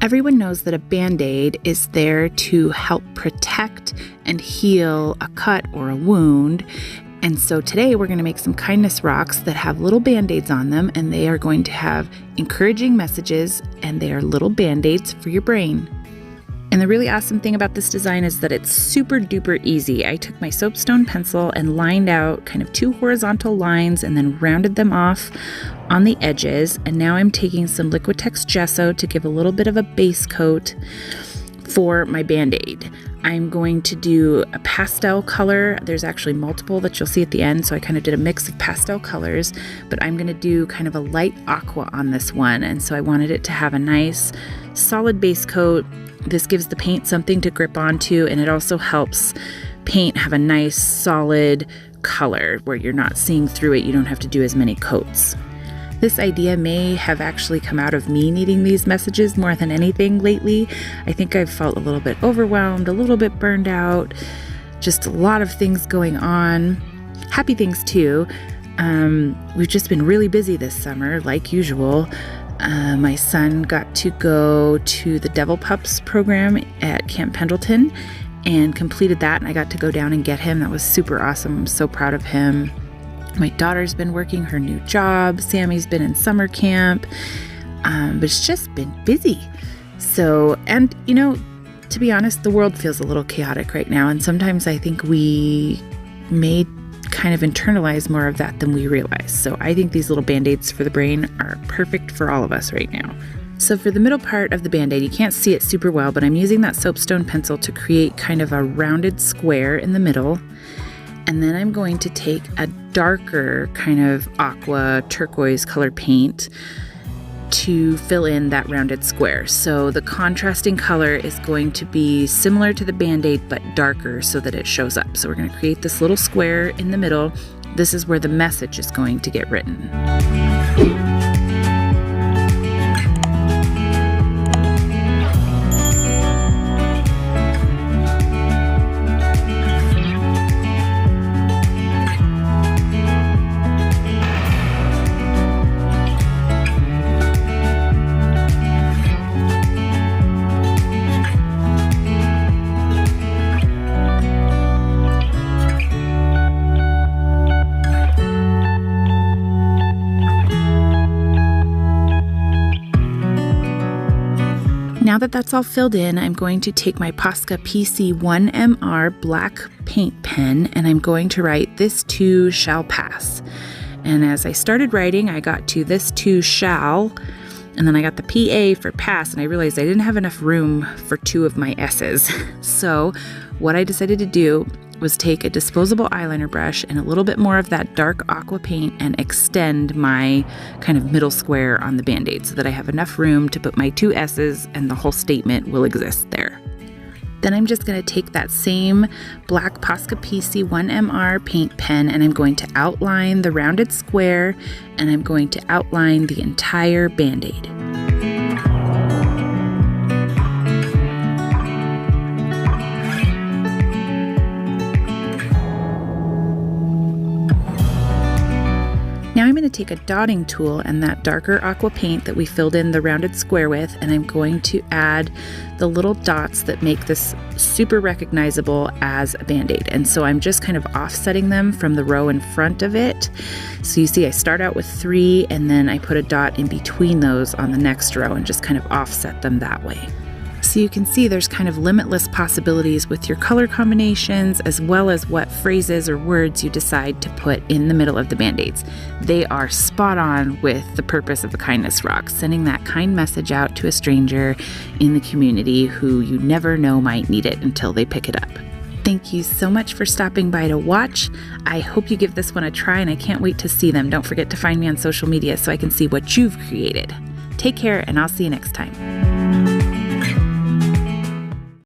Everyone knows that a Band-Aid is there to help protect and heal a cut or a wound. And so today we're going to make some kindness rocks that have little Band-Aids on them, and they are going to have encouraging messages, and they are little Band-Aids for your brain. And the really awesome thing about this design is that it's super duper easy. I took my soapstone pencil and lined out kind of 2 horizontal lines and then rounded them off on the edges. And now I'm taking some Liquitex gesso to give a little bit of a base coat for my Band-Aid. I'm going to do a pastel color. There's actually multiple that you'll see at the end, so I kind of did a mix of pastel colors, but I'm going to do kind of a light aqua on this one, and so I wanted it to have a nice solid base coat. This gives the paint something to grip onto, and it also helps paint have a nice solid color where you're not seeing through it. You don't have to do as many coats. This idea may have actually come out of me needing these messages more than anything lately. I think I've felt a little bit overwhelmed, a little bit burned out, just a lot of things going on. Happy things too. We've just been really busy this summer, like usual. My son got to go to the Devil Pups program at Camp Pendleton and completed that, and I got to go down and get him. That was super awesome. I'm so proud of him. My daughter's been working her new job. Sammy's been in summer camp, but it's just been busy. So, and you know, to be honest, the world feels a little chaotic right now, and sometimes I think we may kind of internalize more of that than we realize. So I think these little Band-Aids for the brain are perfect for all of us right now. So for the middle part of the Band-Aid, you can't see it super well, but I'm using that soapstone pencil to create kind of a rounded square in the middle. And then I'm going to take a darker kind of aqua turquoise color paint to fill in that rounded square. So the contrasting color is going to be similar to the Band-Aid but darker so that it shows up. So we're going to create this little square in the middle. This is where the message is going to get written. Now that that's all filled in, I'm going to take my Posca PC1MR black paint pen and I'm going to write, "This too shall pass." And as I started writing, I got to "this too shall," and then I got the PA for pass, and I realized I didn't have enough room for 2 of my S's. So what I decided to do was take a disposable eyeliner brush and a little bit more of that dark aqua paint and extend my kind of middle square on the Band-Aid so that I have enough room to put my 2 S's and the whole statement will exist there. Then I'm just going to take that same black Posca PC1MR paint pen and I'm going to outline the rounded square and I'm going to outline the entire Band-Aid. Now I'm going to take a dotting tool and that darker aqua paint that we filled in the rounded square with, and I'm going to add the little dots that make this super recognizable as a Band-Aid. And so I'm just kind of offsetting them from the row in front of it. So you see I start out with 3 and then I put a dot in between those on the next row and just kind of offset them that way. So you can see there's kind of limitless possibilities with your color combinations as well as what phrases or words you decide to put in the middle of the Band-Aids. They are spot on with the purpose of the Kindness Rock, sending that kind message out to a stranger in the community who you never know might need it until they pick it up. Thank you so much for stopping by to watch. I hope you give this one a try and I can't wait to see them. Don't forget to find me on social media so I can see what you've created. Take care and I'll see you next time.